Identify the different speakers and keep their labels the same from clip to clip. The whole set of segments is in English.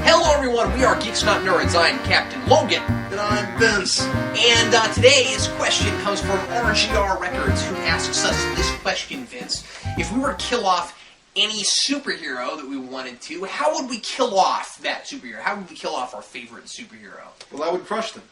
Speaker 1: Hello everyone, we are Geeks Not Nerds. I'm Captain Logan.
Speaker 2: And I'm Vince.
Speaker 1: And today's question comes from RGRrecords, who asks us this question, Vince. If we were to kill off any superhero that we wanted to, how would we kill off that superhero? How would we kill off our favorite superhero?
Speaker 2: Well, I would crush them.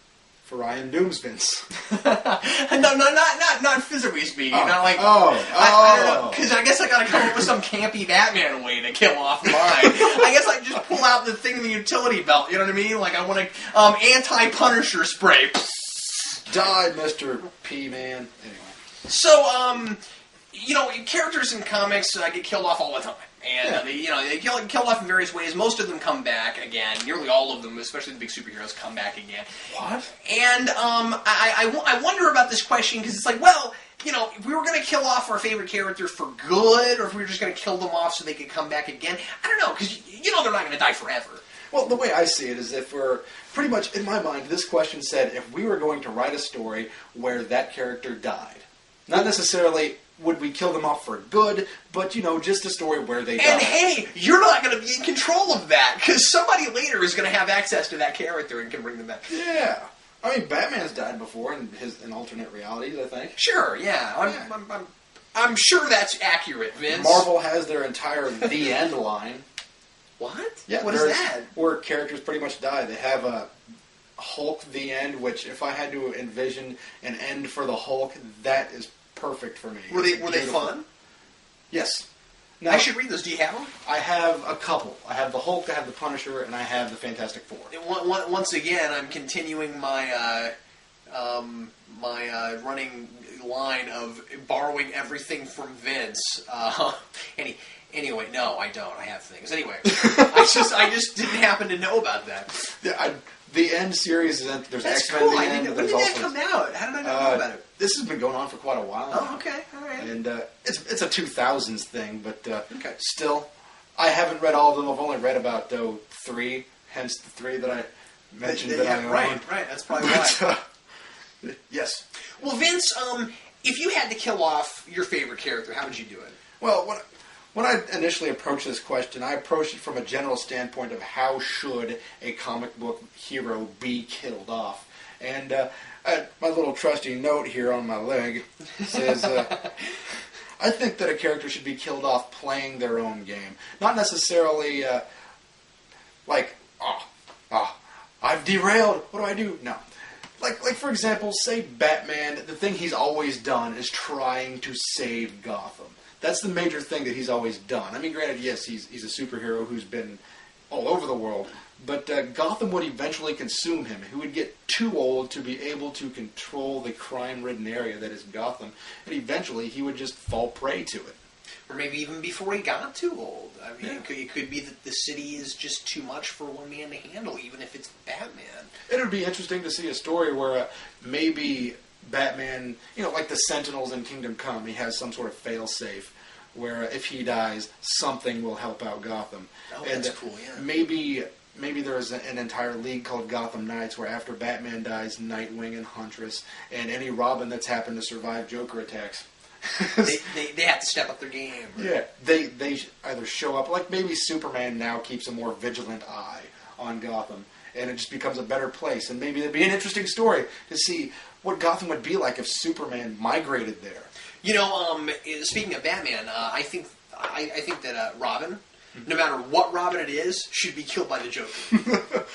Speaker 2: For Ryan Dooms, Vince.
Speaker 1: No, not physically speaking.
Speaker 2: Oh.
Speaker 1: Not like I don't know, because I guess I gotta come up with some campy Batman way to kill off mine. I guess I just pull out the thing in the utility belt. You know what I mean? Like I want to anti-Punisher spray.
Speaker 2: Die, Mr. P-Man. Anyway.
Speaker 1: So characters in comics get killed off all the time. And they kill off in various ways. Most of them come back again. Nearly all of them, especially the big superheroes, come back again.
Speaker 2: What?
Speaker 1: And I wonder about this question because it's like, well, if we were going to kill off our favorite character for good, or if we were just going to kill them off so they could come back again, I don't know, because they're not going to die forever.
Speaker 2: Well, the way I see it is if we're pretty much, in my mind, this question said if we were going to write a story where that character died. Not necessarily would we kill them off for good, but, just a story where they died.
Speaker 1: And hey, you're not going to be in control of that, because somebody later is going to have access to that character and can bring them back.
Speaker 2: Yeah. I mean, Batman's died before in alternate realities, I think.
Speaker 1: Sure, yeah. I'm sure that's accurate, Vince.
Speaker 2: Marvel has their entire The End line.
Speaker 1: What?
Speaker 2: Yeah,
Speaker 1: what is that?
Speaker 2: Where characters pretty much die. They have a Hulk The End, which if I had to envision an end for the Hulk, that is perfect for me.
Speaker 1: Were they fun?
Speaker 2: Yes. Now,
Speaker 1: I should read those. Do you have them?
Speaker 2: I have a couple. I have the Hulk, I have the Punisher, and I have the Fantastic Four.
Speaker 1: Once again, I'm continuing my running line of borrowing everything from Vince. Anyway, no, I don't. I have things. Anyway, I just didn't happen to know about that.
Speaker 2: Yeah, the End series is there's
Speaker 1: That's
Speaker 2: X-Men
Speaker 1: cool.
Speaker 2: The End.
Speaker 1: When did that come out? How did I not know about it?
Speaker 2: This has been going on for quite a while now.
Speaker 1: Oh, okay, all right.
Speaker 2: And it's a 2000s thing, but
Speaker 1: okay.
Speaker 2: Still, I haven't read all of them. I've only read about 3, hence the 3 that I mentioned that I own.
Speaker 1: Right. That's probably why.
Speaker 2: Yes.
Speaker 1: Well, Vince, if you had to kill off your favorite character, how would you do it?
Speaker 2: Well, when I initially approached this question, I approached it from a general standpoint of how should a comic book hero be killed off. And my little trusty note here on my leg says, I think that a character should be killed off playing their own game. Not necessarily I've derailed, what do I do? No. Like for example, say Batman, the thing he's always done is trying to save Gotham. That's the major thing that he's always done. I mean, granted, yes, he's a superhero who's been all over the world, but Gotham would eventually consume him. He would get too old to be able to control the crime-ridden area that is Gotham, and eventually he would just fall prey to it.
Speaker 1: Or maybe even before he got too old. I mean, it could be that the city is just too much for one man to handle, even if it's Batman.
Speaker 2: It would be interesting to see a story where maybe Batman, like the Sentinels in Kingdom Come, he has some sort of fail-safe where if he dies, something will help out Gotham.
Speaker 1: Oh, that's cool, yeah.
Speaker 2: Maybe there's an entire league called Gotham Knights where after Batman dies, Nightwing and Huntress and any Robin that's happened to survive Joker attacks.
Speaker 1: they have to step up their game. Or...
Speaker 2: Yeah, they either show up, like maybe Superman now keeps a more vigilant eye on Gotham, and it just becomes a better place. And maybe it'd be an interesting story to see what Gotham would be like if Superman migrated there.
Speaker 1: Speaking of Batman, I think that Robin, no matter what Robin it is, should be killed by the Joker.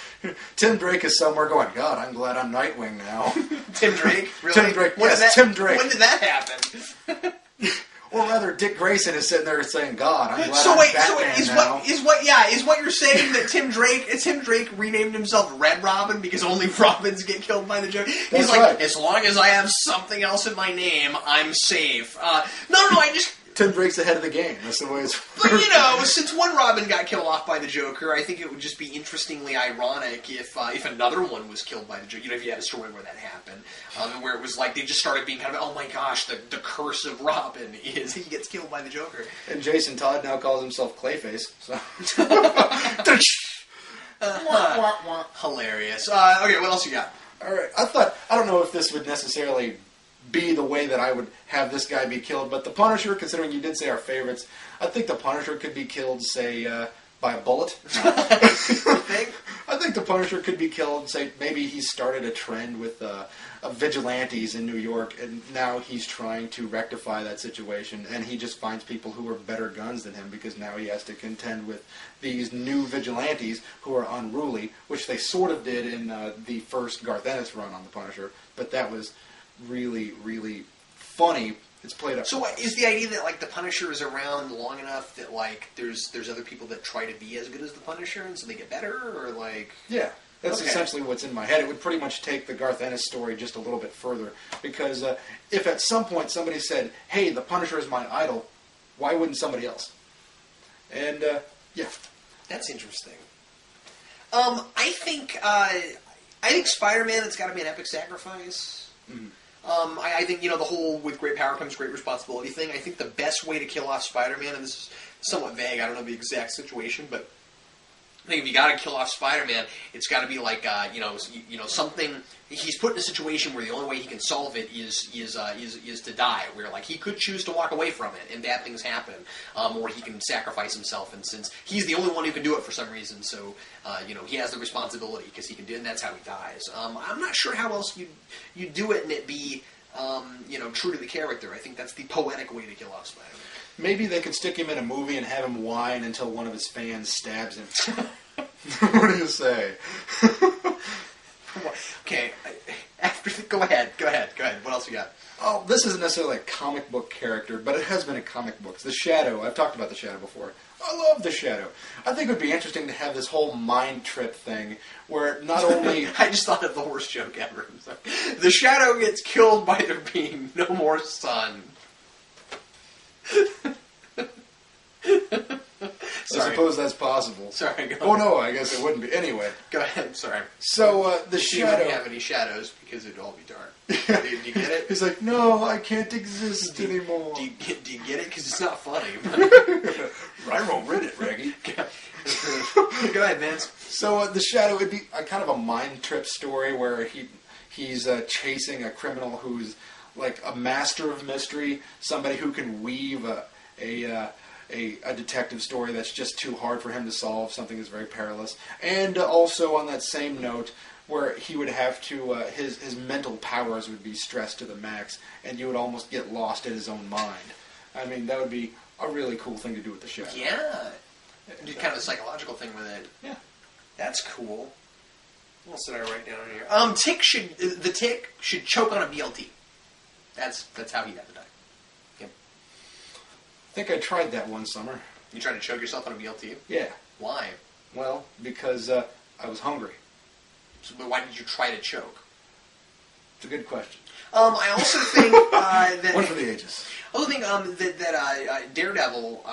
Speaker 2: Tim Drake is somewhere going, God, I'm glad I'm Nightwing now.
Speaker 1: Tim Drake? Really?
Speaker 2: Tim Drake, Tim Drake.
Speaker 1: When did that happen?
Speaker 2: Or rather, Dick Grayson is sitting there saying, God, I'm glad I'm Batman now.
Speaker 1: Is what you're saying that Tim Drake renamed himself Red Robin because only Robins get killed by the Joker? He's like,
Speaker 2: right.
Speaker 1: As long as I have something else in my name, I'm safe. I just...
Speaker 2: Tim Drake's ahead of the game. That's the way it's...
Speaker 1: But, since one Robin got killed off by the Joker, I think it would just be interestingly ironic if another one was killed by the Joker. If you had a story where that happened, where it was like they just started being kind of, oh my gosh, the curse of Robin is he gets killed by the Joker.
Speaker 2: And Jason Todd now calls himself Clayface, so...
Speaker 1: Hilarious. Okay, what else you got?
Speaker 2: All right, I don't know if this would necessarily be the way that I would have this guy be killed, but the Punisher, considering you did say our favorites, I think the Punisher could be killed, say, by a bullet.
Speaker 1: Think?
Speaker 2: I think the Punisher could be killed. Say maybe he started a trend with vigilantes in New York, and now he's trying to rectify that situation. And he just finds people who are better guns than him because now he has to contend with these new vigilantes who are unruly, which they sort of did in the first Garth Ennis run on the Punisher. But that was really, really funny. It's played up.
Speaker 1: So what, is the idea that like the Punisher is around long enough that like there's other people that try to be as good as the Punisher and so they get better, or like?
Speaker 2: Yeah, that's essentially what's in my head. It would pretty much take the Garth Ennis story just a little bit further, because if at some point somebody said, "Hey, the Punisher is my idol," why wouldn't somebody else? And yeah,
Speaker 1: that's interesting. I think Spider-Man, it's got to be an epic sacrifice.
Speaker 2: Mm-hmm.
Speaker 1: I think, the whole with great power comes great responsibility thing, I think the best way to kill off Spider-Man, and this is somewhat vague, I don't know the exact situation, but I think if you got to kill off Spider-Man, it's got to be like, something, he's put in a situation where the only way he can solve it is to die, where like he could choose to walk away from it, and bad things happen, or he can sacrifice himself, and since he's the only one who can do it for some reason, so, he has the responsibility, because he can do it, and that's how he dies. I'm not sure how else you do it and it be, true to the character. I think that's the poetic way to kill off Spider-Man.
Speaker 2: Maybe they could stick him in a movie and have him whine until one of his fans stabs him. What do you say?
Speaker 1: Okay, go ahead. What else you got?
Speaker 2: Oh, this isn't necessarily a comic book character, but it has been in comic books. The Shadow. I've talked about the Shadow before. I love the Shadow. I think it would be interesting to have this whole mind trip thing where not only...
Speaker 1: I just thought of the worst joke ever. The Shadow gets killed by there being no more sun.
Speaker 2: I suppose that's possible.
Speaker 1: Sorry, go
Speaker 2: Oh, no, I guess it wouldn't be. Anyway.
Speaker 1: Go ahead, sorry.
Speaker 2: So, the
Speaker 1: She
Speaker 2: Shadow...
Speaker 1: wouldn't have any shadows because it'd all be dark. Do you get it?
Speaker 2: He's like, no, I can't exist anymore.
Speaker 1: Do you get it? Because it's not funny.
Speaker 2: I won't read it, Reggie.
Speaker 1: Go ahead, Vince.
Speaker 2: So, the Shadow would be a kind of a mind trip story where he's chasing a criminal who's like a master of mystery, somebody who can weave a detective story that's just too hard for him to solve, something that's very perilous. And also on that same note, where he would have to, his mental powers would be stressed to the max, and you would almost get lost in his own mind. I mean, that would be a really cool thing to do with the Shadow.
Speaker 1: Yeah. Do kind of a psychological thing with it.
Speaker 2: Yeah.
Speaker 1: That's cool. What else did I write down here? The Tick should choke on a BLT. That's how he'd have to die. Yep.
Speaker 2: I think I tried that one summer.
Speaker 1: You tried to choke yourself on a BLT?
Speaker 2: Yeah.
Speaker 1: Why?
Speaker 2: Well, because I was hungry.
Speaker 1: So, but why did you try to choke?
Speaker 2: It's a good question.
Speaker 1: I also think that...
Speaker 2: One for the ages.
Speaker 1: I also think that Daredevil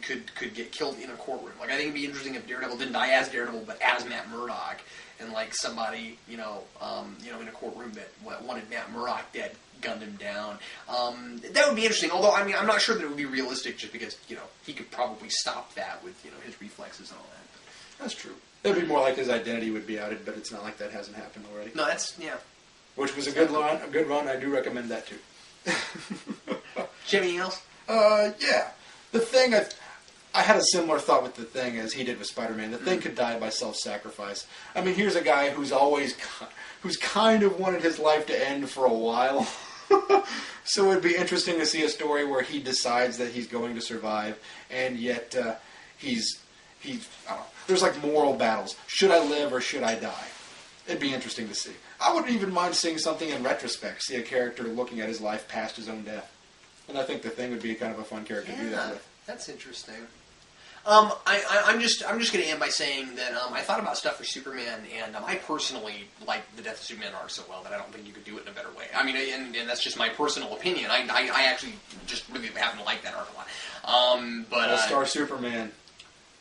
Speaker 1: could get killed in a courtroom. Like, I think it'd be interesting if Daredevil didn't die as Daredevil, but as Matt Murdock, and like somebody, in a courtroom that wanted Matt Murdock dead, gunned him down. That would be interesting. Although, I mean, I'm not sure that it would be realistic, just because he could probably stop that with his reflexes and all that.
Speaker 2: That's true. It would be more like his identity would be outed, but it's not like that hasn't happened already.
Speaker 1: No, that's
Speaker 2: Which was a good run. A good run. I do recommend that too.
Speaker 1: Do you have anything else?
Speaker 2: Yeah. The Thing, I had a similar thought with The Thing as he did with Spider-Man. The Thing could die by self-sacrifice. I mean, here's a guy who's kind of wanted his life to end for a while. So it'd be interesting to see a story where he decides that he's going to survive, and yet he's I don't know, there's like moral battles. Should I live or should I die? It'd be interesting to see. I wouldn't even mind seeing something in retrospect, see a character looking at his life past his own death. And I think The Thing would be kind of a fun character to do that with.
Speaker 1: That's interesting. I'm just going to end by saying that I thought about stuff for Superman, and I personally like the Death of Superman arc so well that I don't think you could do it in a better way. I mean, and that's just my personal opinion. I actually just really happen to like that arc a lot. But
Speaker 2: All-Star Superman.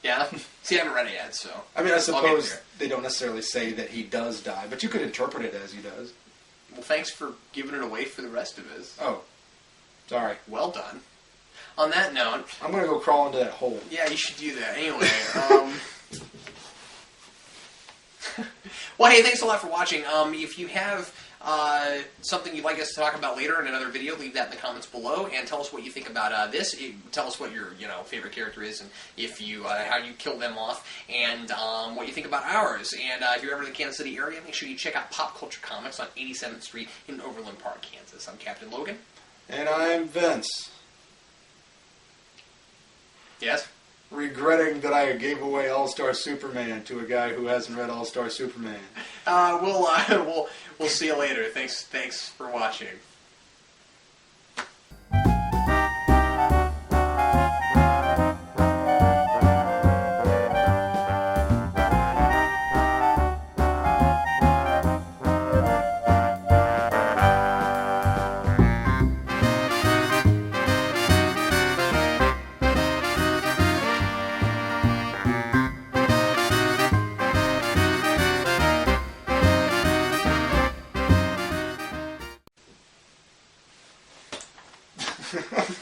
Speaker 1: Yeah? See, I haven't read it yet, so...
Speaker 2: I mean, I suppose they don't necessarily say that he does die, but you could interpret it as he does.
Speaker 1: Well, thanks for giving it away for the rest of us.
Speaker 2: Oh. Sorry.
Speaker 1: Well done. On that note...
Speaker 2: I'm going to go crawl into that hole.
Speaker 1: Yeah, you should do that. Anyway, well, hey, thanks a lot for watching. If you have something you'd like us to talk about later in another video, leave that in the comments below, and tell us what you think about this. Tell us what your favorite character is, and if you how you kill them off, and what you think about ours. And if you're ever in the Kansas City area, make sure you check out Pop Culture Comics on 87th Street in Overland Park, Kansas. I'm Captain Logan.
Speaker 2: And I'm Vince.
Speaker 1: Yes?
Speaker 2: Regretting that I gave away All-Star Superman to a guy who hasn't read All-Star Superman.
Speaker 1: We'll see you later. Thanks for watching.